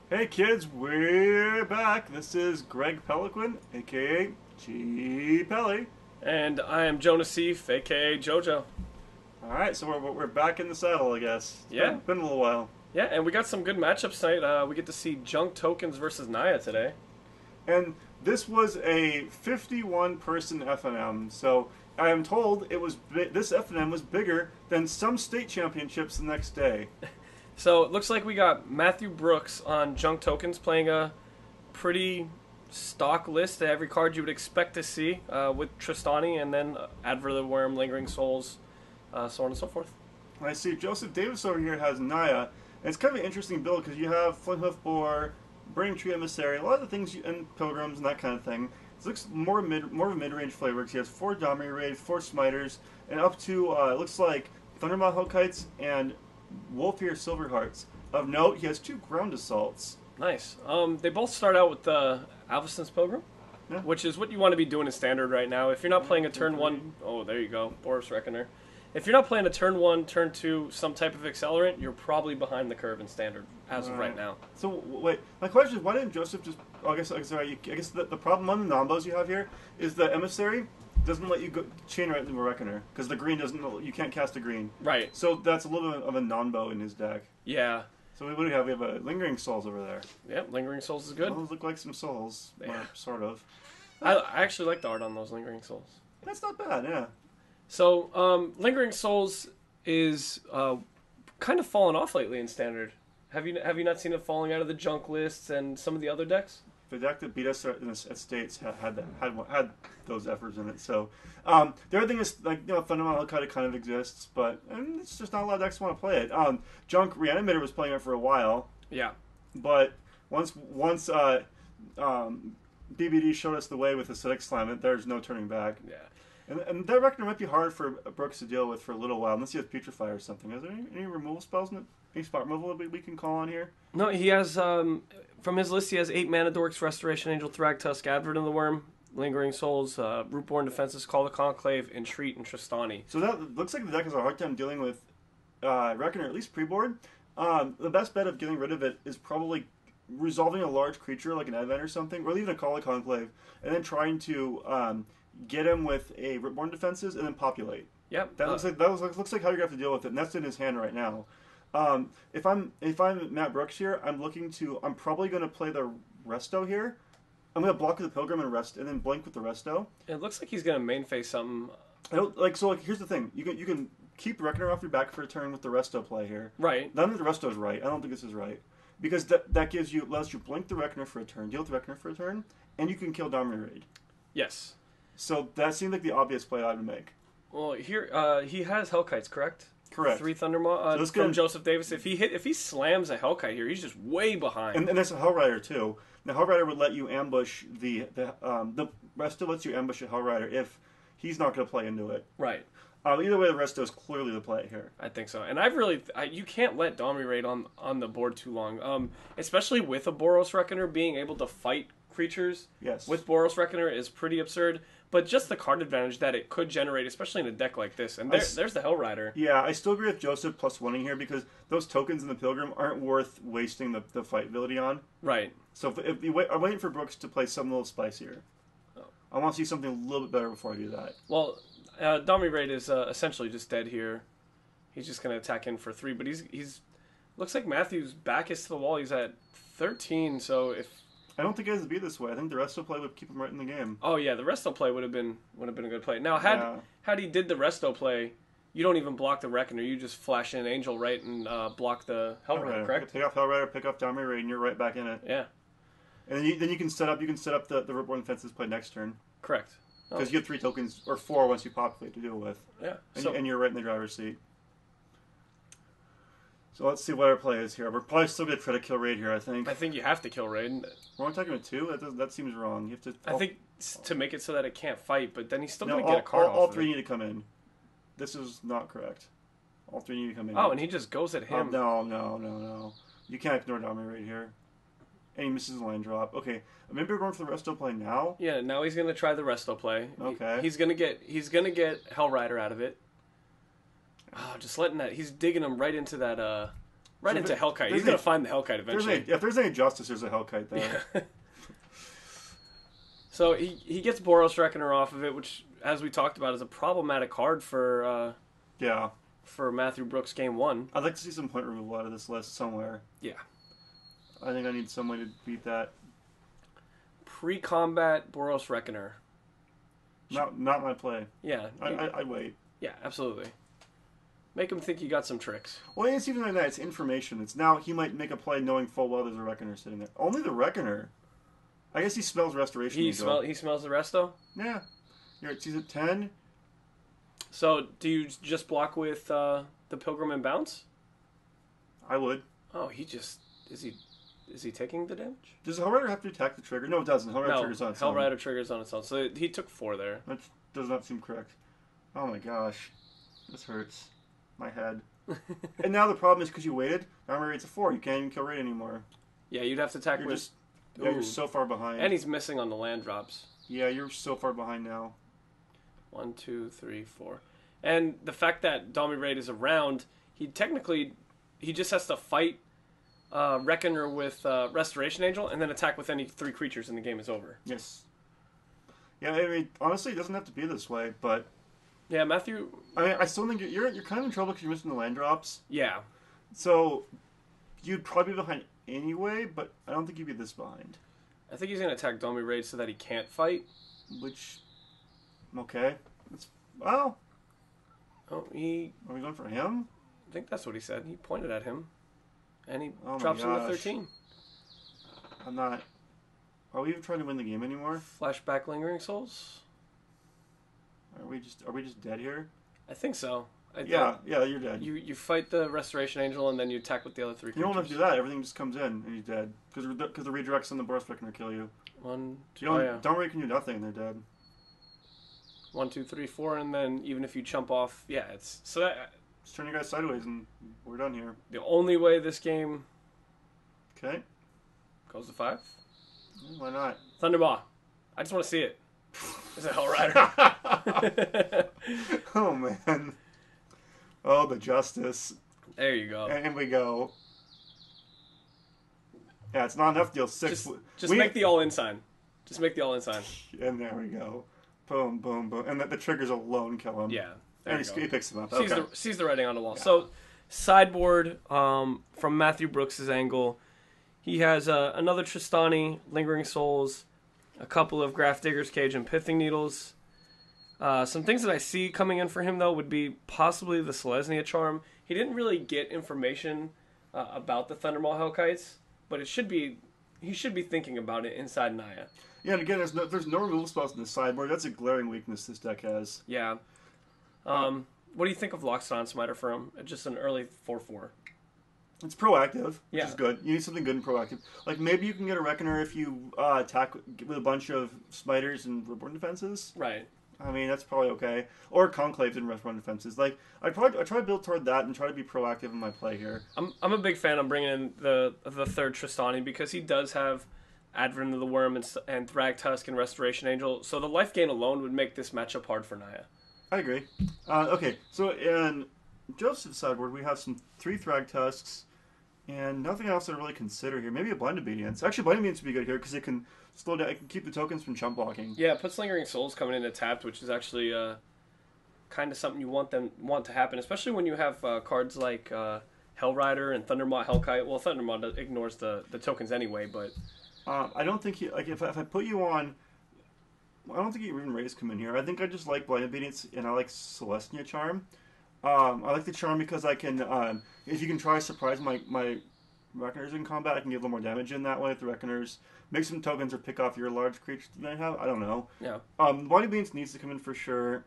Hey kids, we're back. This is Greg Peloquin, aka G Pelly. And I am Naseef, aka JoJo. Alright, so we're back in the saddle, I guess. It's Yeah, been a little while. yeah, and we got some good matchups tonight. We get to see Junk Tokens versus Naya today. And this was a 51 person FNM, so I am told this FNM was bigger than some state championships the next day. So it looks like we got Matthew Brooks on Junk Tokens playing a pretty stock list of every card you would expect to see with Tristani and then Adver the Worm, Lingering Souls, so on and so forth. And I see Joseph Davis over here has Naya, and it's kind of an interesting build because you have Flint Hoof Boar, Burning Tree Emissary, a lot of the things, and Pilgrims and that kind of thing. It looks more of a mid-range flavor because he has 4 Dominate Raid, 4 Smiters, and up to, it looks like Thundermaw Hellkites and Wolfear Silverhearts. Of note, he has 2 Ground Assaults. Nice. They both start out with the Alviston's Pilgrim, Yeah. which is what you want to be doing in Standard right now. If you're not playing a turn 1... Oh, there you go. Boris Reckoner. If you're not playing a turn 1, turn 2, some type of accelerant, you're probably behind the curve in Standard as of right now. So, wait, my question is, why didn't Joseph just... Oh, I guess the problem on the Nombos you have here is the Emissary doesn't let you go chain right into a Reckoner, because the green doesn't... You can't cast a green. Right. So that's a little bit of a non-bow in his deck. Yeah. So what do we have? We have a Lingering Souls over there. Yep, Lingering Souls is good. Those look like some souls, Yeah. sort of. I actually like the art on those Lingering Souls. That's not bad, yeah. So, Lingering Souls is kind of fallen off lately in Standard. Have you not seen it falling out of the junk lists and some of the other decks? The deck that beat us at States had those efforts in it. So the other thing is, like, fundamental kind of exists, but it's just not a lot of decks want to play it. Junk Reanimator was playing it for a while, Yeah. but once BBD showed us the way with Acidic Slime, there's no turning back. Yeah. And that Reckoner might be hard for Brooks to deal with for a little while, unless he has Putrefy or something. Is there any removal spells, any spot removal that we can call on here? No, he has, from his list, he has 8 Mana Dorks, Restoration Angel, Thragtusk, Advert of the Worm, Lingering Souls, Rootborn Defenses, Call the Conclave, Entreat, and Tristani. So that looks like the deck has a hard time dealing with Reckoner, at least pre-board. The best bet of getting rid of it is probably resolving a large creature like an Advent or something, or even a Call the Conclave, and then trying to get him with a Rootborn Defenses and then populate. Yep. That looks like how you're gonna have to deal with it, and that's in his hand right now. If I'm Matt Brooks here, I'm probably gonna play the Resto here. I'm gonna block with the Pilgrim and rest, and then blink with the Resto. It looks like he's going to main face something. Here's the thing: you can keep Reckoner off your back for a turn with the Resto play here. Right. None of the Resto is right. I don't think this is right because that lets you blink the Reckoner for a turn, deal with the Reckoner for a turn, and you can kill Dominant Raid. Yes. So that seemed like the obvious play I would make. Well, here he has Hellkites, correct? Correct. 3 Thundermaw from Joseph Davis. If he slams a Hellkite here, he's just way behind. And there's a Hellrider too. Now Hellrider would let you ambush the Resto lets you ambush a Hellrider if he's not going to play into it. Right. Either way, the Resto is clearly the play here. I think so. And you can't let Dominate Raid on the board too long. Especially with a Boros Reckoner, being able to fight creatures with Boros Reckoner is pretty absurd. But just the card advantage that it could generate, especially in a deck like this. And there's the Hellrider. Yeah, I still agree with Joseph plus 1 here because those tokens in the Pilgrim aren't worth wasting the fight ability on. Right. So I'm waiting for Brooks to play something a little spicier. Oh. I want to see something a little bit better before I do that. Well, Dominate Raid is essentially just dead here. He's just going to attack in for 3. But he's looks like Matthew's back is to the wall. He's at 13, so if... I don't think it has to be this way. I think the Resto play would keep him right in the game. Oh yeah, the Resto play would have been a good play. Now had he did the Resto play, you don't even block the Reckoner. You just flash in Angel right and block the Hellrider. Correct? Take off Hellrider, pick up Dominate Raid, and you're right back in it. Yeah. And then you can set up the Rootborn Defenses play next turn. Correct. Because you have 3 tokens or 4 once you populate to deal with. Yeah. And you're right in the driver's seat. So let's see what our play is here. We're probably still going to try to kill Raid here, I think. I think you have to kill Raid. We're only talking about 2? That seems wrong. You have to. I think to make it so that it can't fight, but then he's still going to get a card off all of 3 it. need to come in. This is not correct. All 3 need to come in. Oh, and he just goes at him. No. You can't ignore Dominate Raid here. And he misses the land drop. Okay, maybe we're going for the Resto play now? Yeah, now he's going to try the Resto play. Okay. He's going to get Hellrider out of it. Oh, just letting that... He's digging him right into that... Right so into Hellkite. He's going to find the Hellkite eventually. If there's any justice, there's a Hellkite there. Yeah. So he gets Boros Reckoner off of it, which, as we talked about, is a problematic card for Matthew Brooks game 1. I'd like to see some point removal out of this list somewhere. Yeah. I think I need some way to beat that. Pre-combat Boros Reckoner. Not my play. Yeah. I wait. Yeah, absolutely. Make him think you got some tricks. Well, it's even like that. It's information. It's now he might make a play knowing full well there's a Reckoner sitting there. Only the Reckoner. I guess he smells Restoration. He smells the resto? Yeah. He's at 10. So, do you just block with the Pilgrim and Bounce? I would. Oh, is he taking the damage? Does Hellrider have to attack the trigger? No, it doesn't. Hellrider triggers on its own. Hellrider triggers on its own. So he took 4 there. That does not seem correct. Oh my gosh. This hurts. My head. And now the problem is because you waited, armor rate's a 4. You can't even kill rate anymore. Yeah, you'd have to attack with... you're so far behind. And he's missing on the land drops. Yeah, you're so far behind now. 1, 2, 3, 4. And the fact that Dami Raid is around, he just has to fight Reckoner with Restoration Angel and then attack with any 3 creatures and the game is over. Yes. Yeah, I mean, honestly, it doesn't have to be this way, but... Yeah, Matthew... I still think you're kind of in trouble because you're missing the land drops. Yeah. So, you'd probably be behind anyway, but I don't think you'd be this behind. I think he's going to attack Dami Raid so that he can't fight. Which... Okay. Well... Oh, Are we going for him? I think that's what he said. He pointed at him. And he Oh drops him to 13. I'm not... Are we even trying to win the game anymore? Flashback Lingering Souls? Are we just dead here? I think so. Yeah, you're dead. You fight the Restoration Angel and then you attack with the other 3 creatures. You don't have to do that. Everything just comes in and he's dead. Because the redirects on the Boros Reckoner kill you. 1, 2, Don't can do nothing and they're dead. 1, 2, 3, 4, and then even if you jump off, yeah, it's... So that... Just turn your guys sideways and we're done here. The only way this game... Okay. Goes to 5? Why not? Thundermaw. I just want to see it. It's a Hellrider. Oh, man. Oh, the justice. There you go. And we go. Yeah, it's not enough deal 6. Just make the all-in sign. Just make the all-in sign. And there we go. Boom, boom, boom. And the triggers alone kill him. Yeah. And he picks him up. Sees the writing on the wall. Yeah. So, sideboard from Matthew Brooks' angle, he has another Tristani, Lingering Souls, a couple of Grafdigger's Cage and Pithing Needles. Some things that I see coming in for him, though, would be possibly the Selesnya Charm. He didn't really get information about the Thundermaw Hellkites, but he should be thinking about it inside Naya. Yeah, and again, there's no removal spells in the sideboard. That's a glaring weakness this deck has. Yeah. What do you think of Loxodon Smiter for him? Just an early 4/4. It's proactive, which is good. You need something good and proactive. Like, maybe you can get a Reckoner if you attack with a bunch of Smiters and Reborn Defenses. Right. I mean, that's probably okay. Or Conclaves and Reborn Defenses. Like, I try to build toward that and try to be proactive in my play here. I'm a big fan of bringing in the third Tristani because he does have Advent of the Worm and Thragtusk and Restoration Angel. So the life gain alone would make this matchup hard for Naya. I agree. Okay, so in Joseph's sideboard, we have 3 Thragtusks and nothing else to really consider here. Maybe a Blind Obedience. Actually, Blind Obedience would be good here because it can slow down. It can keep the tokens from chump blocking. Yeah, it puts Lingering Souls coming into tapped, which is actually kind of something you want to happen, especially when you have cards like Hellrider and Thundermaw Hellkite. Well, Thundermaw ignores the tokens anyway, but I don't think if I put you on. I don't think even Rays come in here. I think I just like Blind Obedience and I like Selesnya Charm. I like the Charm because I can, if you can try to surprise my Reckoners in combat, I can give a little more damage in that way with the Reckoners. Make some tokens or pick off your large creatures that you might have. I don't know. Yeah. Blind Obedience needs to come in for sure.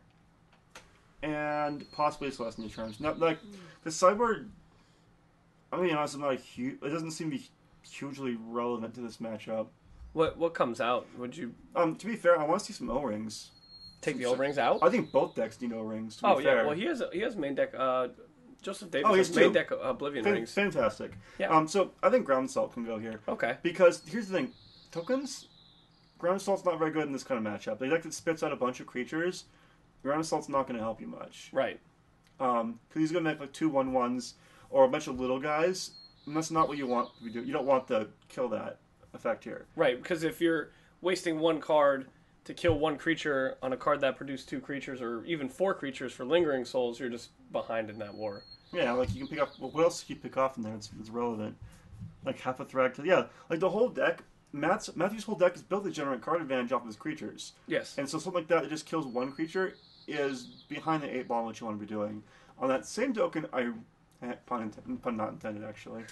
And possibly Selesnya Charms. Not like the sideboard. I mean, honestly, it doesn't seem to be hugely relevant to this matchup. What comes out? Would you? To be fair, I want to see some O-rings. Take the O-rings out? I think both decks need O-rings. To be fair. Yeah. Well, he has main deck. Joseph Davis has main deck Oblivion rings. Fantastic. Yeah. So I think Ground Salt can go here. Okay. Because here's the thing, tokens. Ground Salt's not very good in this kind of matchup. The deck that spits out a bunch of creatures, Ground Salt's not going to help you much. Right. Because he's going to make like 2/1/1s or a bunch of little guys, And that's not what you want to do. You don't want to kill that effect here. Right, because if you're wasting one card to kill one creature on a card that produced 2 creatures or even 4 creatures for Lingering Souls, you're just behind in that war. Yeah, like you can pick off. Well, what else can you pick off in there? It's relevant. Like half a Thrag. Yeah, like the whole deck. Matthew's whole deck is built to generate card advantage off of his creatures. Yes. And so something like that just kills one creature is behind the 8 ball what you want to be doing. On that same token, pun not intended actually.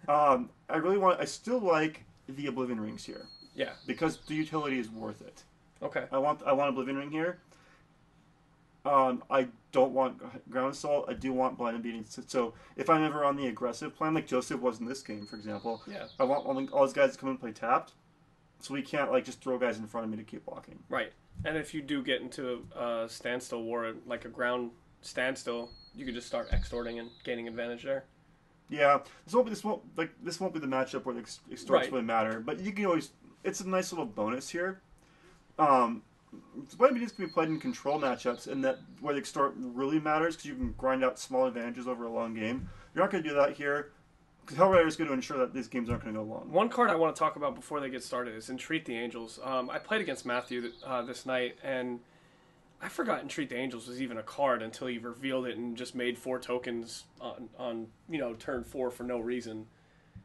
I still like the Oblivion Rings here. Yeah. Because the utility is worth it. Okay. I want Oblivion Ring here. I don't want Ground Assault. I do want Blind Obedience. So if I'm ever on the aggressive plan, like Joseph was in this game, for example, yeah. I want all these guys to come and play tapped, so we can't like just throw guys in front of me to keep blocking. Right. And if you do get into a standstill war, like a ground standstill, you could just start extorting and gaining advantage there. Yeah, this won't be the matchup where the extorts really matter, but you can always. It's a nice little bonus here. Blind Obedience can be played in control matchups, and that where the extort really matters because you can grind out small advantages over a long game. You're not going to do that here because Hellrider is going to ensure that these games aren't going to go long. One card I want to talk about before they get started is Entreat the Angels. I played against Matthew this night, and I forgot Entreat the Angels was even a card until he revealed it and just made 4 tokens on turn 4 for no reason.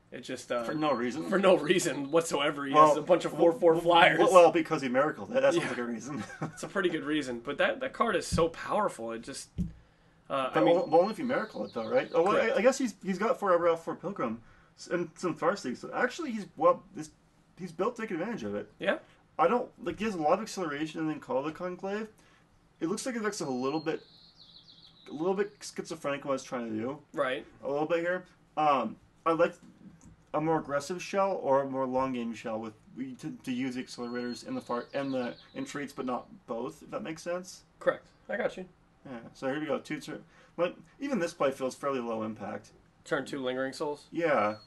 It just for no reason. For no reason whatsoever. He has a bunch of 4/4 flyers. Well, because he miracled it. That sounds like a reason. It's a pretty good reason, but that card is so powerful. It just. Only if you miracle it, though, right? Oh, well, I guess he's got Forever Elf for Pilgrim and some Farseek. So actually, he's built to take advantage of it. Yeah. I don't like. He has a lot of acceleration and then Call the Conclave. It looks like it looks a little bit schizophrenic what it's trying to do. Right. A little bit here. I like a more aggressive shell or a more long game shell to use the accelerators and the entreats, but not both. If that makes sense. Correct. I got you. Yeah. So here we go. Like even this play feels fairly low impact. Turn 2 Lingering Souls. Yeah.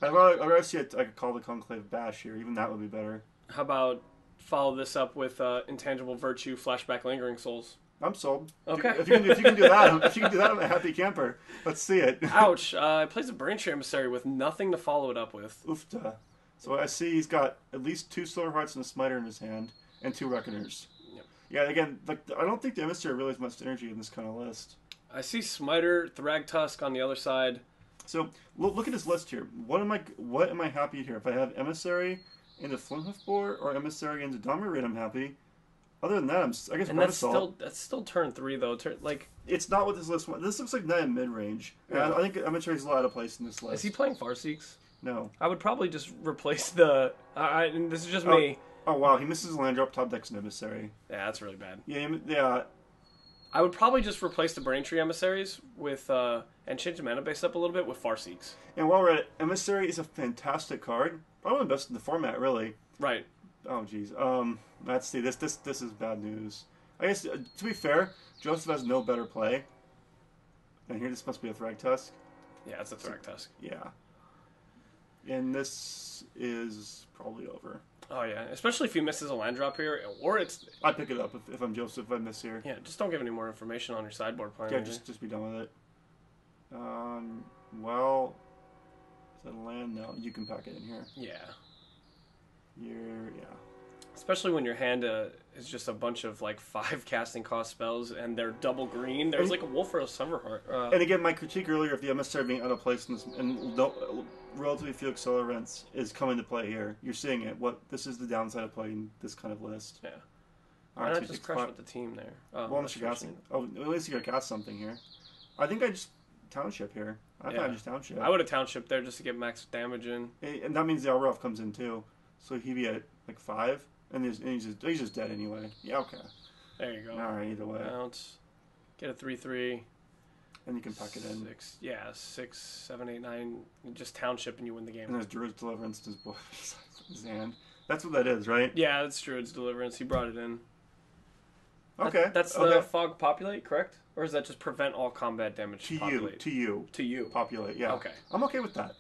I'd rather see I could call the Conclave Bash here. Even that would be better. How about follow this up with Intangible Virtue Flashback Lingering Souls? I'm sold. Okay. If you can do that, I'm a happy camper. Let's see it. Ouch. It plays a Braintree Emissary with nothing to follow it up with. Oofta. So I see he's got at least 2 Silver Hearts and a Smiter in his hand, and 2 Reckoners. Yep. Yeah, again, I don't think the Emissary really has much energy in this kind of list. I see Smiter, Thrag Tusk on the other side. So look at his list here. What am I happy here? If I have Emissary into Flinthoof Boar or Emissary into Dominator, I'm happy. Other than that, I guess. And that's still turn 3 though. It's not what this list wants. This looks like Naya mid range. Yeah. I think Emissary is a lot out of place in this list. Is he playing Farseeks? No. I would probably just replace the. And this is just me. Oh wow, he misses land drop top decks and Emissary. Yeah, that's really bad. Yeah. I would probably just replace the Braintree Emissaries with and change the mana base up a little bit with Farseeks. And while we're at it, Emissary is a fantastic card. Probably the best in the format, really. Right. Oh jeez. Let's see. This is bad news. I guess to be fair, Joseph has no better play. And here, this must be a Thrag Tusk. Yeah, it's a Thrag Tusk. Yeah. And this is probably over. Oh yeah, especially if he misses a land drop here, or it's. I pick it up if I'm Joseph. If I miss here. Yeah, just don't give any more information on your sideboard plan. Yeah, just be done with it. Well, is that a land? No, you can pack it in here. Yeah. Yeah. Especially when your hand is just a bunch of 5 casting cost spells and they're double green. There's a Wolf or a Silverheart. And again, my critique earlier of the Emissary being out of place in this, and relatively few accelerants is coming to play here. You're seeing it. This is the downside of playing this kind of list. Yeah. Why not just crush with the team there? Well, unless you got at least you got to cast something here. I think I just Township here. I just Township. I would have Township there just to get max damage in. And that means the Elroth comes in too. So he'd be at 5. And he's just dead anyway. Yeah, okay. There you go. All right, either way. Bounce. Get a 3/3. And you can pack it in. 6, 7, 8, 9. Just Township and you win the game. And there's Druid's Deliverance in his hand. That's what that is, right? Yeah, that's Druid's Deliverance. He brought it in. Okay. That's the Fog Populate, correct? Or is that just prevent all combat damage? To you. Populate, yeah. Okay. I'm okay with that.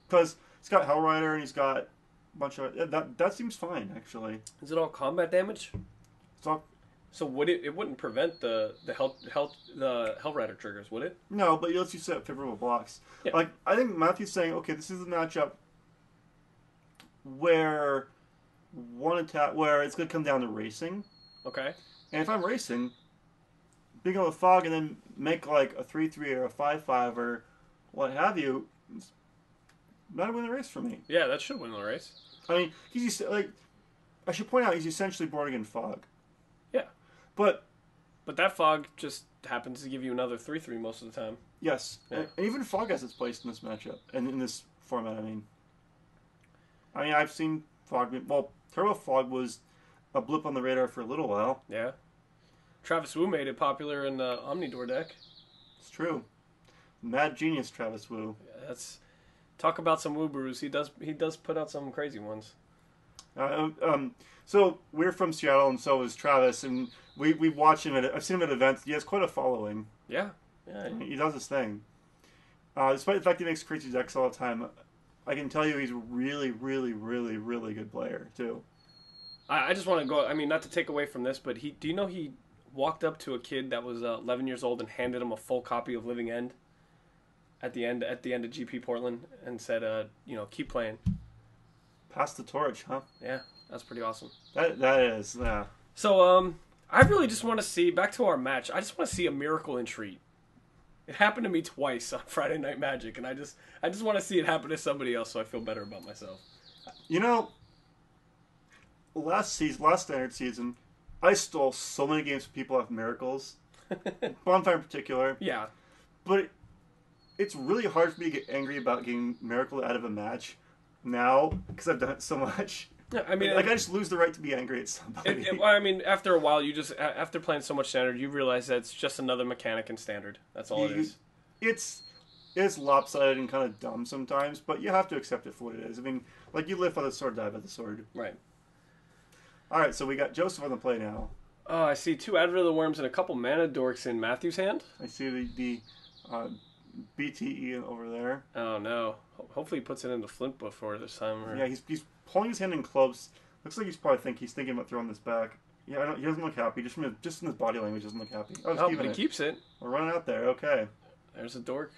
Because he's got Hellrider and he's got bunch of that seems fine actually. Is it all combat damage? It's all So would it wouldn't prevent the Hellrider triggers, would it? No, but it lets you set up favorable blocks. Yeah. Like, I think Matthew's saying, okay, this is a matchup where where it's going to come down to racing. Okay. And if I'm racing, being able to fog and then make like a 3-3 or a 5-5 or what have you, that'll win the race for me. Yeah, that should win the race. I mean, I should point out, he's essentially boarding in fog. Yeah. But that fog just happens to give you another 3-3 most of the time. Yes. Yeah. And even fog has its place in this matchup. And in this format, I mean, I've seen fog. Well, Turbo Fog was a blip on the radar for a little while. Yeah. Travis Wu made it popular in the Omnidor deck. It's true. Mad genius, Travis Wu. Yeah, talk about some Wu brews. He does put out some crazy ones. So we're from Seattle, and so is Travis, and we watch him I've seen him at events. He has quite a following. Yeah. He does his thing. Despite the fact he makes crazy decks all the time, I can tell you he's a really, really, really, really good player too. I just want to go. I mean, not to take away from this, but do you know he walked up to a kid that was 11 years old and handed him a full copy of Living End at the end of GP Portland and said, keep playing. Pass the torch, huh? Yeah, that's pretty awesome. That is, yeah. So, I really just want to see, back to our match, I just want to see a miracle entreat. It happened to me twice on Friday Night Magic, and I just want to see it happen to somebody else so I feel better about myself. You know, last standard season, I stole so many games from people off miracles. Bonfire in particular. Yeah. But it's really hard for me to get angry about getting miracle out of a match now, because I've done it so much. Yeah, I mean, I just lose the right to be angry at somebody. After a while, after playing so much standard, you realize that it's just another mechanic in standard. That's all it is. It's lopsided and kind of dumb sometimes, but you have to accept it for what it is. I mean, like, you live by the sword, die by the sword. Right. All right, so we got Joseph on the play now. Oh, I see 2 Advent of the Worms and a couple Mana Dorks in Matthew's hand. I see the BTE over there. Oh no! Hopefully he puts it into Flint before this time. Yeah, he's pulling his hand in clubs. Looks like he's thinking about throwing this back. Yeah, he doesn't look happy. Just in his body language, doesn't look happy. Oh, but he keeps it. We're running out there. Okay. There's a dork.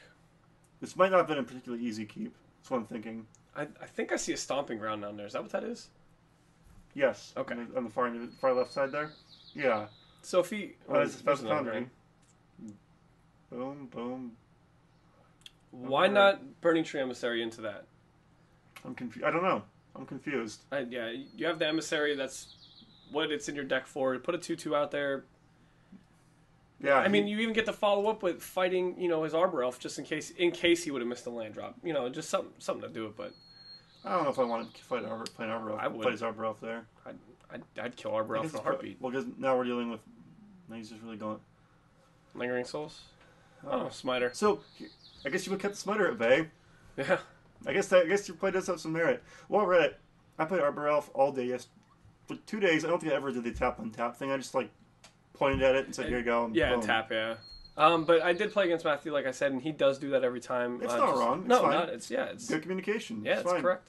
This might not have been a particularly easy keep. That's what I'm thinking. I think I see a stomping ground down there. Is that what that is? Yes. Okay. On the far left side there. Yeah. So if he, that's Foundry. Boom, boom. Why not Burning Tree Emissary into that? I'm confused. I don't know. I'm confused. Yeah, you have the Emissary. That's what it's in your deck for. Put a 2/2 out there. Yeah. I mean, you even get to follow up with fighting, his Arbor Elf just in case he would have missed a land drop. Just something to do it. But I don't know if I want to play an Arbor Elf. I would fight his Arbor Elf there. I'd kill Arbor Elf in a heartbeat. Well, because now we're dealing with. Now he's just really going. Lingering Souls. Oh, Smiter. So, I guess you would kept the Smiter at bay. Yeah. I guess your play does have some merit. Well, Reddit, I played Arbor Elf all day. For 2 days, I don't think I ever did the tap on tap thing. I just pointed at it and said, "Here you go." And yeah, boom. Tap. Yeah. But I did play against Matthew, like I said, and he does do that every time. It's not wrong. It's no, fine. It's good communication. Yeah, it's correct.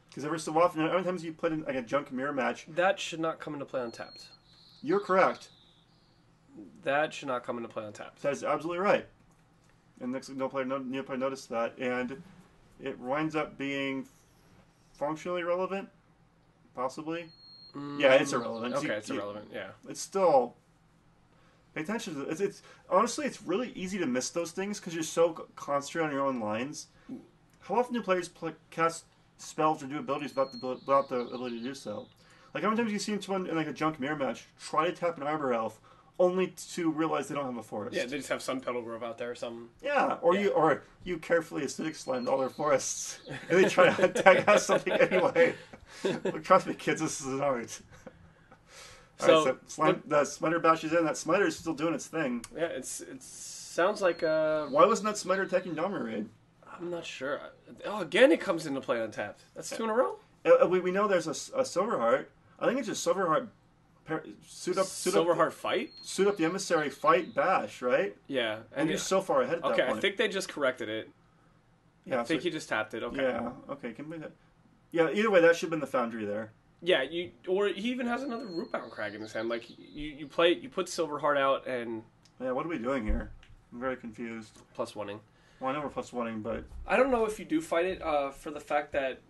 Because every so often, every time you played in a junk mirror match, that should not come into play untapped. You're correct. That should not come into play untapped. That is absolutely right. And next, no player noticed that, and it winds up being functionally relevant, possibly. Yeah, it's irrelevant. Okay, it's irrelevant. Yeah, it's still. Pay attention to it. It's honestly, it's really easy to miss those things because you're so concentrated on your own lines. How often do players cast spells or do abilities without the ability to do so? Like, how many times have you seen someone in a junk mirror match try to tap an Arbor Elf only to realize they don't have a forest? Yeah, they just have Sun Petal Grove out there or something. Yeah, you carefully acidic slimed all their forests, and they try to attack something anyway. Look, trust me, kids, this is an art. So the Smiter bashes in. That Smiter is still doing its thing. Yeah, it sounds like a... Why wasn't that Smiter attacking Dominated? I'm not sure. Oh, again, it comes into play untapped. That's 2 in a row? We know there's a Silverheart. I think it's just Silverheart Silverheart fight? Suit up the Emissary, fight, bash, right? Yeah. And you're so far ahead at that point. Okay, I think they just corrected it. Yeah, I think he just tapped it. Okay. Yeah, okay. Can we that? Yeah, either way, that should have been the Foundry there. Yeah, or he even has another rootbound crag in his hand. Like you put Silverheart out and yeah. What are we doing here? I'm very confused. Plus one-ing. Well, I know we're plus one-ing, but I don't know if you do fight it for the fact that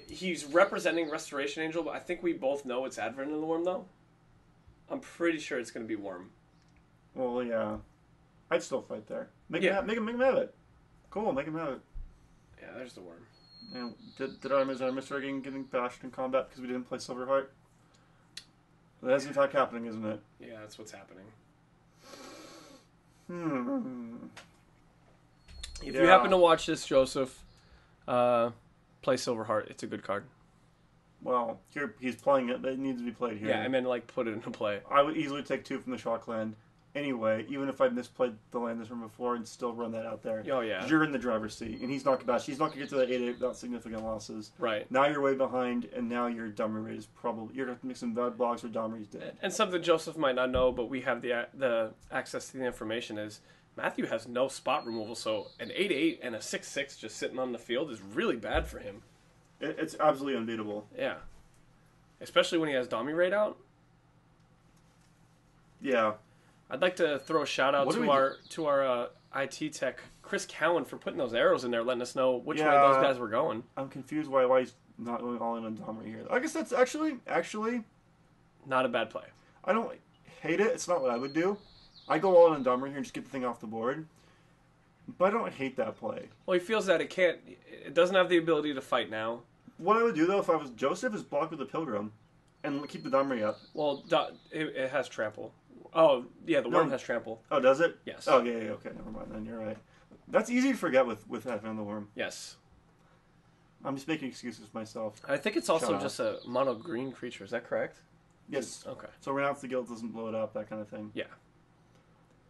he's representing Restoration Angel, but I think we both know it's Advent of the Worm though. I'm pretty sure it's going to be Worm. Well, yeah, I'd still fight there. Make him have it. Cool, make him have it. Yeah, there's the Worm. And is our Mr. getting bashed in combat because we didn't play Silverheart? That's in fact happening, isn't it? Yeah, that's what's happening. If you happen to watch this, Joseph, play Silverheart. It's a good card. Well, here he's playing it, but it needs to be played here. Yeah, I mean, like, put it into play. I would easily take 2 from the Shock Land anyway, even if I misplayed the land this room before and still run that out there. Oh, yeah. You're in the driver's seat, and he's not going to get to that 8-8 without significant losses. Right. Now you're way behind, and now your Dummy Raid is probably... You're going to have to make some bad blocks or Dummy Raid's dead. And something Joseph might not know, but we have the access to the information is Matthew has no spot removal, so an 8-8 and a 6-6 just sitting on the field is really bad for him. It's absolutely unbeatable. Yeah. Especially when he has Dummy Raid out. Yeah. I'd like to throw a shout out to our IT tech, Chris Cowan, for putting those arrows in there, letting us know which way those guys were going. I'm confused why he's not going all in on Domri here. I guess that's actually not a bad play. I don't hate it. It's not what I would do. I go all in on Domri here and just get the thing off the board. But I don't hate that play. Well, he feels that it doesn't have the ability to fight now. What I would do though if I was Joseph is block with the Pilgrim and keep the Domri up. Well, it has trample. Oh, yeah, the worm has trample. Oh, does it? Yes. Oh, yeah, okay, never mind then, you're right. That's easy to forget with Advent of the Worm. Yes. I'm just making excuses for myself. I think it's also just a mono green creature, is that correct? Yes. Okay. So renounce the guild doesn't blow it up, that kind of thing. Yeah.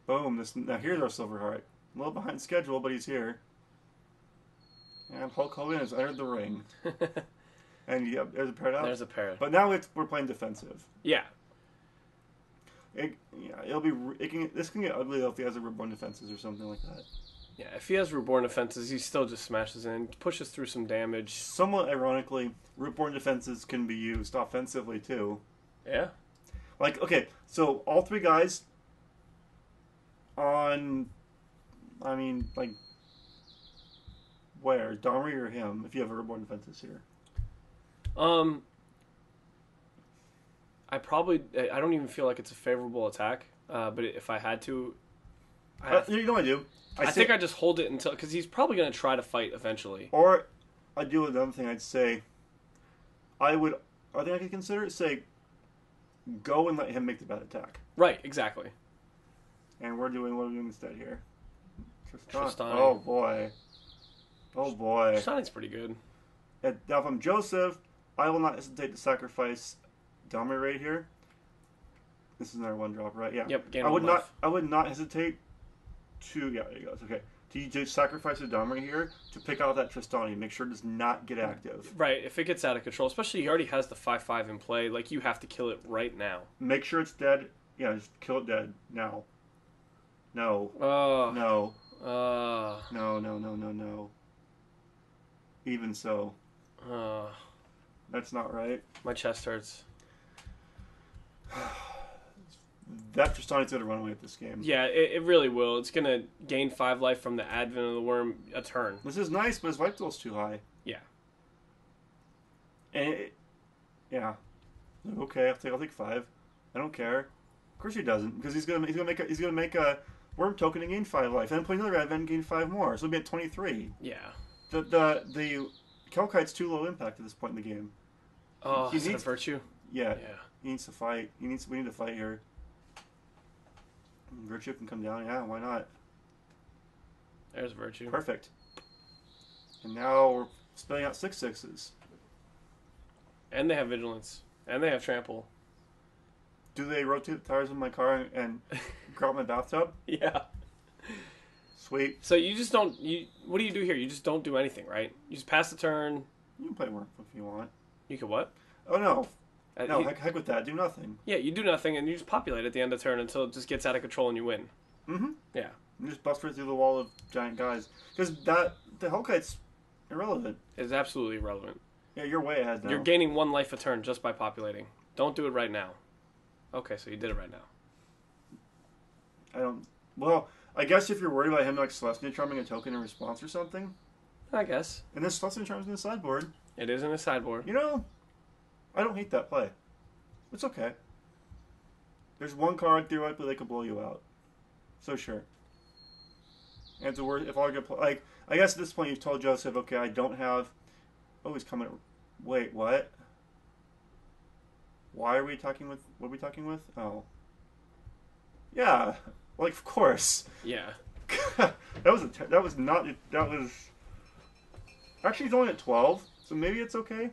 Boom, now here's our Silverheart. A little behind schedule, but he's here. And Hulk Hogan has entered the ring. And yep, there's a parrot out. There's a parrot. But now we're playing defensive. Yeah. This can get ugly though if he has a Reborn Defenses or something like that. Yeah, if he has Reborn Defenses, he still just smashes in, pushes through some damage. Somewhat ironically, Reborn Defenses can be used offensively too. Yeah. Like, okay, so all 3 guys on, where? Domri or him, if you have a Reborn Defenses here? I don't even feel like it's a favorable attack, but if I had to... you know what I do? I think I just hold it until... Because he's probably going to try to fight eventually. Or I do another thing. I'd say... I think I could consider it, say, go and let him make the bad attack. Right, exactly. And what are we doing instead here? Tristani. Oh, boy. Oh, boy. Tristani's pretty good. Now, if I'm Joseph, I will not hesitate to sacrifice Domri Raid here. This is another 1-drop, right? Yeah. Yep. I would not hesitate to. Yeah, there you go. It's okay. To sacrifice a Domri here to pick out that Tristani. Make sure it does not get active. Right. If it gets out of control, especially he already has the 5/5 in play, like you have to kill it right now. Make sure it's dead. Yeah, just kill it dead now. No. No. No. Even so. That's not right. My chest hurts. That Tristani's going to run away with this game. Yeah, it really will. It's going to gain 5 life from the Advent of the Worm a turn. This is nice, but his life total's too high. Yeah. And yeah. Okay, I'll take 5. I don't care. Of course he doesn't, because he's gonna make a Worm token and gain 5 life, and then play another Advent and gain 5 more. So he'll be at 23. Yeah. The Kelkite's too low impact at this point in the game. Oh, is it a Virtue? Yeah. He needs to fight. We need to fight here. Virtue can come down. Yeah, why not? There's Virtue. Perfect. And now we're spelling out 6/6s. And they have Vigilance. And they have Trample. Do they rotate the tires in my car and grab out my bathtub? Yeah. Sweet. So you just don't... what do you do here? You just don't do anything, right? You just pass the turn. You can play Worm if you want. You can what? Oh, no. Heck with that. Do nothing. Yeah, you do nothing, and you just populate at the end of the turn until it just gets out of control and you win. Mm-hmm. Yeah. You just bust right through the wall of giant guys. Because the Hellkite's irrelevant. It's absolutely irrelevant. Yeah, you're way ahead now. You're gaining 1 life a turn just by populating. Don't do it right now. Okay, so you did it right now. I don't... Well, I guess if you're worried about him, like, Celestia Charming a token in response or something. I guess. And this Celestia Charm's in the sideboard. It is in the sideboard. You know, I don't hate that play. It's okay. There's one card, theoretically, they could blow you out. So sure. And it's a word, if all I get... Like, I guess at this point you've told Joseph, okay, I don't have... Oh, he's coming... Wait, what? Why are we talking with... What are we talking with? Oh. Yeah. Like, of course. Yeah. That was not... That was... Actually, he's only at 12, so maybe it's okay.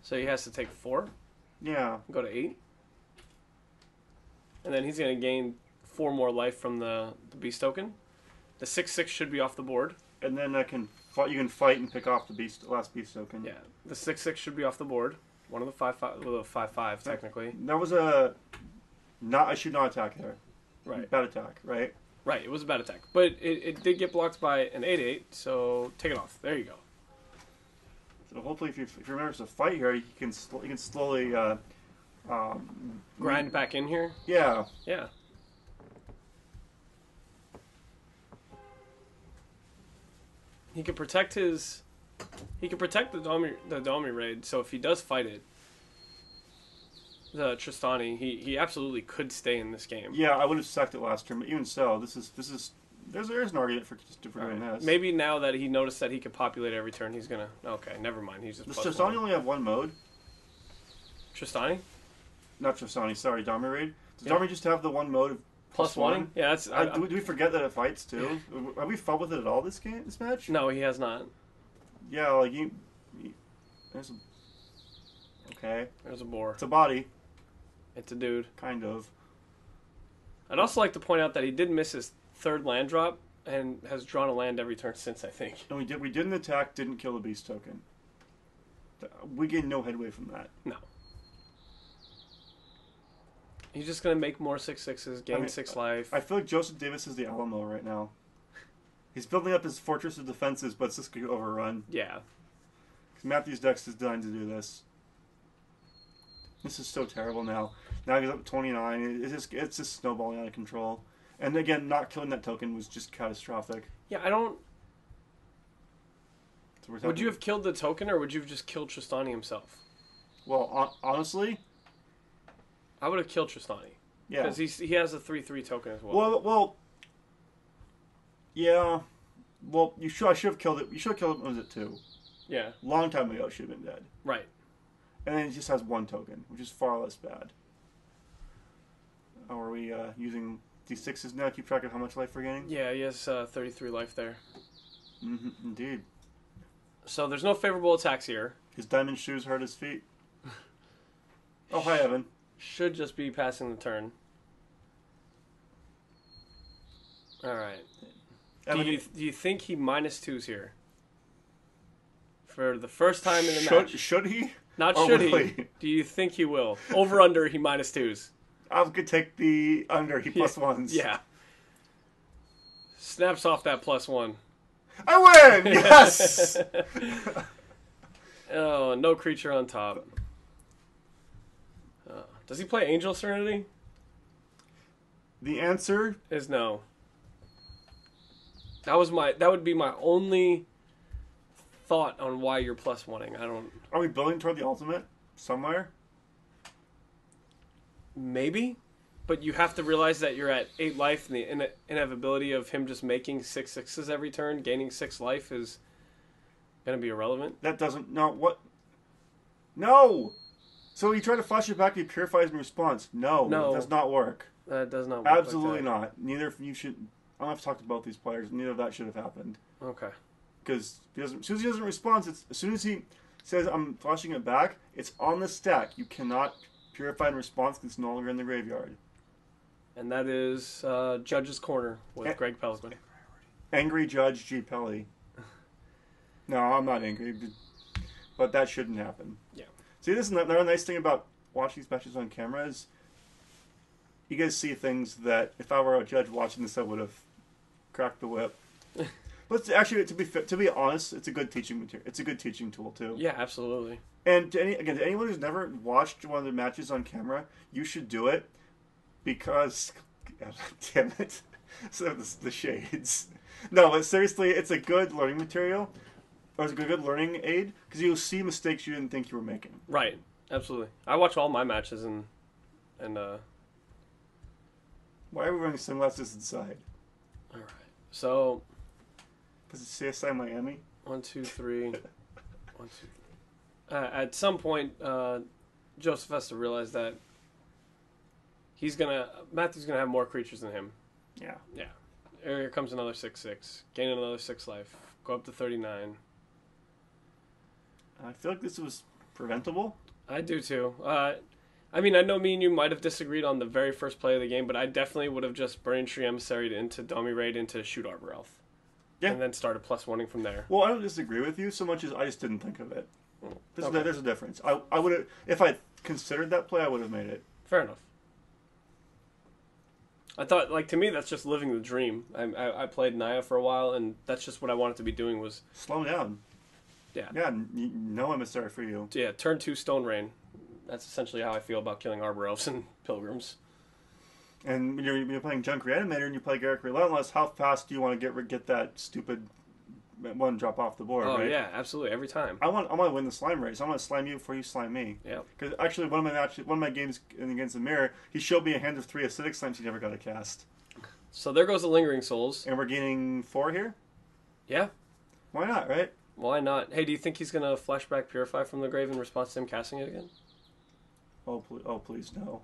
So he has to take 4? Yeah. Go to 8? And then he's going to gain 4 more life from the beast token. The 6/6 should be off the board. And then you can fight and pick off the last beast token. Yeah. The 6/6 should be off the board. One of the 5/5, well, the 5/5 technically. That was a I should not attack there. Right. Bad attack, right? Right, it was a bad attack. But it did get blocked by an 8/8, so take it off. There you go. So hopefully if you remember to fight here, you can slowly grind back in here? Yeah. Yeah. He can protect his... He can protect the Domi raid, so if he does fight it, the Tristani, he absolutely could stay in this game. Yeah, I would have sacked it last turn, but even so, there's an argument for doing this. Maybe now that he noticed that he could populate every turn, he's gonna... Okay, never mind. He's just... Does Tristani only have 1 mode? Tristani? Not Tristani, sorry, Domi raid. Does Domi just have the 1 mode of +1? Yeah, that's... do we forget that it fights too? Have we fought with it at all this match? No, he has not. Yeah, like there's There's a boar. It's a body. It's a dude. Kind of. I'd also like to point out that he did miss his 3rd land drop and has drawn a land every turn since, I think. And we didn't attack, didn't kill the beast token. We gained no headway from that. No. He's just going to make more 6/6s, gain 6 life. I feel like Joseph Davis is the Alamo right now. He's building up his fortress of defenses, but it's just going to overrun. Yeah. Because Matthew's deck is designed to do this. This is so terrible now. Now he's up to 29. It's just snowballing out of control. And again, not killing that token was just catastrophic. Yeah, I don't... So would you have killed the token, or would you have just killed Tristani himself? Well, honestly... I would have killed Tristani. Yeah. Because he has a 3/3 token as well. Well... Yeah. Well, I should have killed it. You should have killed it when it was at 2. Yeah. Long time ago, it should have been dead. Right. And then it just has 1 token, which is far less bad. Are we using these 6s now to keep track of how much life we're gaining? Yeah, he has 33 life there. Mm-hmm, indeed. So there's no favorable attacks here. His diamond shoes hurt his feet. Oh, hi, Evan. Should just be passing the turn. Alright. Do you think he -2s here? For the first time in the match. Should he? Not should he. Do you think he will? Over under, he -2s. I could take the under, he +1s. Yeah. Snaps off that +1. I win! Yes! Oh, no creature on top. Does he play Angel Serenity? The answer is no. That would be my only thought on why you're +1ing. I don't... Are we building toward the ultimate somewhere? Maybe, but you have to realize that you're at 8 life, and the inevitability of him just making 6/6s every turn, gaining 6 life, is going to be irrelevant. That doesn't... No, what? No! So you try to flash it back, he purifies in response. No, it does not work. That does not work. Absolutely not. Neither of you should... I don't have to talk to both these players. Neither of that should have happened. Okay. Because as soon as he doesn't respond, as soon as he says, I'm flashing it back, it's on the stack. You cannot purify in response because it's no longer in the graveyard. And that is Judge's Corner with Greg Peloquin. Angry Judge G. Pelly. No, I'm not angry. But that shouldn't happen. Yeah. See, this is another nice thing about watching these matches on camera is you guys see things that if I were a judge watching this, I would have cracked the whip. But actually, to be honest, it's a good teaching material. It's a good teaching tool too. Yeah, absolutely. And to anyone who's never watched one of the matches on camera, you should do it because, damn it, so the shades. No, but seriously, it's a good learning material, or it's a good learning aid because you'll see mistakes you didn't think you were making. Right, absolutely. I watch all my matches and Why are we wearing sunglasses inside? All right, so. Does it CSI Miami? 1, 2, 3. 1, 2, 3. At some point, Joseph has to realize that Matthew's gonna have more creatures than him. Yeah. Yeah. Here comes another 6/6. Gain another 6 life. Go up to 39. I feel like this was preventable. I do too. I mean, I know me and you might have disagreed on the very first play of the game, but I definitely would have just Burning Tree Emissary into Dummy Raid into Shoot Arbor Elf. Yeah. And then started +1ing from there. Well, I don't disagree with you so much as I just didn't think of it. There's a difference. I would have, if I considered that play, I would have made it. Fair enough. I thought, like, to me, that's just living the dream. I played Naya for a while, and that's just what I wanted to be doing was... Slow down. Yeah. Yeah, no emissary for you. Yeah, turn 2 Stone Rain. That's essentially how I feel about killing Arbor Elves and Pilgrims. And when you're playing Junk Reanimator and you play Garrick Relentless, how fast do you want to get that stupid one drop off the board? Oh, right? yeah, absolutely, every time. I want to win the slime race. I want to slime you before you slime me. Yeah. Because actually, one of my games against the Mirror, he showed me a hand of 3 acidic slimes he never got a cast. So there goes the Lingering Souls. And we're gaining 4 here? Yeah. Why not, right? Why not? Hey, do you think he's going to flashback Purify from the grave in response to him casting it again? Oh, please no.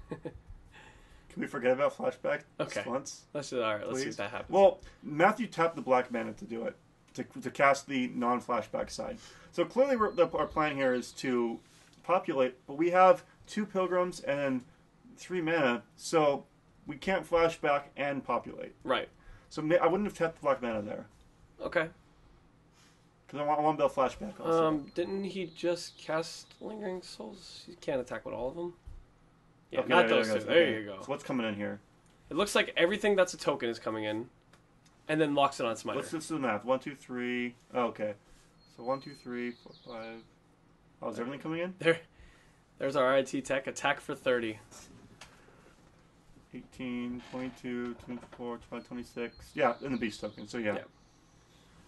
Can we forget about flashback once? Let's see if that happens. Well, Matthew tapped the black mana to do it, to cast the non-flashback side. So clearly our plan here is to populate, but we have 2 pilgrims and then 3 mana, so we can't flashback and populate. Right. So I wouldn't have tapped the black mana there. Okay. Because I want to build flashback also. Didn't he just cast Lingering Souls? He can't attack with all of them? Yeah, okay, not those 2. There you go. So what's coming in here? It looks like everything that's a token is coming in, and then locks it on Smiter. Let's do the math. 1, 2, 3. Oh, okay. So 1, 2, 3, 4, 5. Oh, is everything coming in? There's our IT tech. Attack for 30. 18, 22, 24, 25, 26. Yeah, and the beast token. So yeah.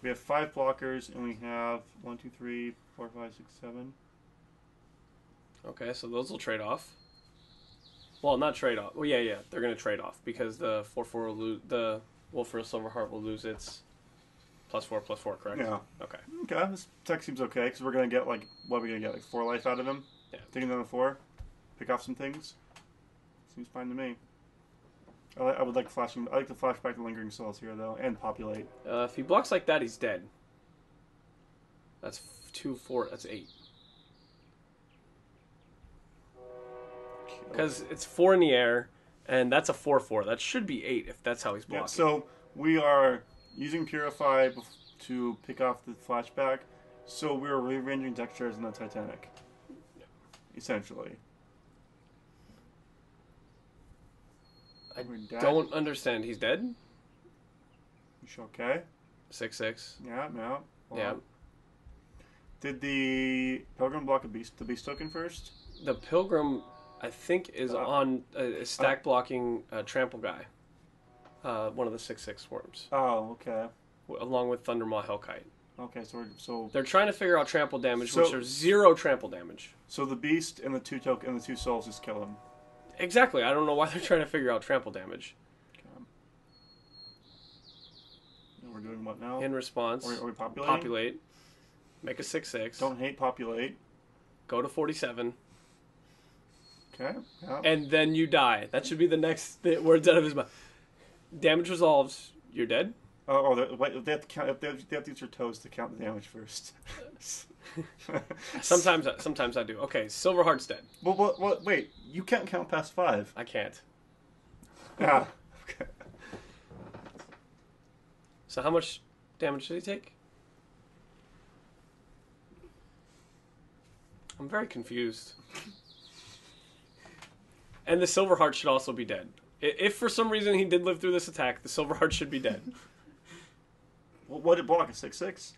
We have 5 blockers, and we have 1, 2, 3, 4, 5, 6, 7. Okay, so those will trade off. Well, not trade off. Well, yeah, they're going to trade off because the 4/4 will lose. The Wolfrill Silverheart will lose its +4/+4. Correct? Yeah. Okay. Okay, this tech seems okay because we're going to get what are we going to get? 4 life out of him. Yeah. Taking down the 4, pick off some things. Seems fine to me. I would like flashing. I like to flash back the Lingering Souls here though, and populate. If he blocks like that, he's dead. That's 2, 4. That's 8. Because it's 4 in the air, and that's a 4/4. That should be 8 if that's how he's blocking. Yeah, so we are using Purify to pick off the flashback. So we're rearranging deck chairs in the Titanic, essentially. I don't understand. He's dead? You sure okay? 6/6. Yeah. Yeah. Did the Pilgrim block the beast token first? The Pilgrim, I think, is on stack blocking Trample guy. One of the 6/6 swarms. Oh, okay. Along with Thundermaw Hellkite. Okay, so they're trying to figure out trample damage, which there's 0 trample damage. So the beast and the 2 token and the 2 souls just kill him. Exactly. I don't know why they're trying to figure out trample damage. Okay. And we're doing what now? In response, are we populating? Populate. Make a 6/6. Don't hate populate. Go to 47. Okay. Yeah. And then you die. That should be the next words out of his mouth. Damage resolves. You're dead. They have to count. They have to use their toes to count the damage first. Sometimes I do. Okay, Silverheart's dead. Well, wait. You can't count past 5. I can't. Ah. Okay. So how much damage did he take? I'm very confused. And the Silverheart should also be dead. If for some reason he did live through this attack, the Silverheart should be dead. What did block? A 6/6?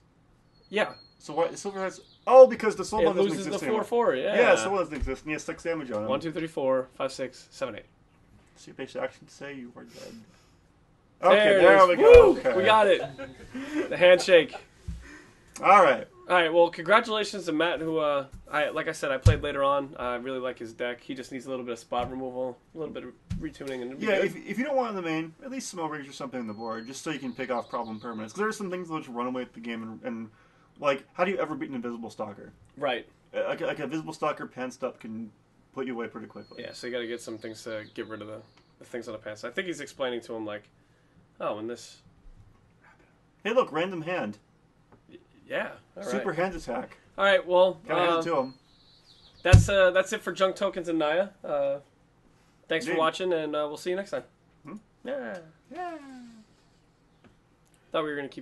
Yeah. So what? Silver has. Oh, because the soul bond doesn't loses exist the anymore. 4/4. Yeah. Yeah, soul doesn't exist, and he has 6 damage on him. 1, 2, 3, 4, 5, 6, 7, 8. See basic action to say you are dead. Okay, there we go. Woo! Okay. We got it. The handshake. All right. All right. Well, congratulations to Matt, who like I said, I played later on. I really like his deck. He just needs a little bit of spot removal, a little bit of retuning, and yeah. If you don't want in the main, at least small rings or something on the board, just so you can pick off problem permanents. Because there are some things that just run away with the game, and like, how do you ever beat an invisible stalker? Right. Like a visible stalker pantsed up can put you away pretty quickly. Yeah. So you got to get some things to get rid of the things on the pants. I think he's explaining to him like, oh, when this. Hey, look, random hand. Yeah. All right. Super hand attack. All right. Well, gotta hand it to him. That's it for Junk Tokens and Naya. Thanks for watching, and we'll see you next time. Hmm? Yeah. Yeah. Thought we were gonna keep.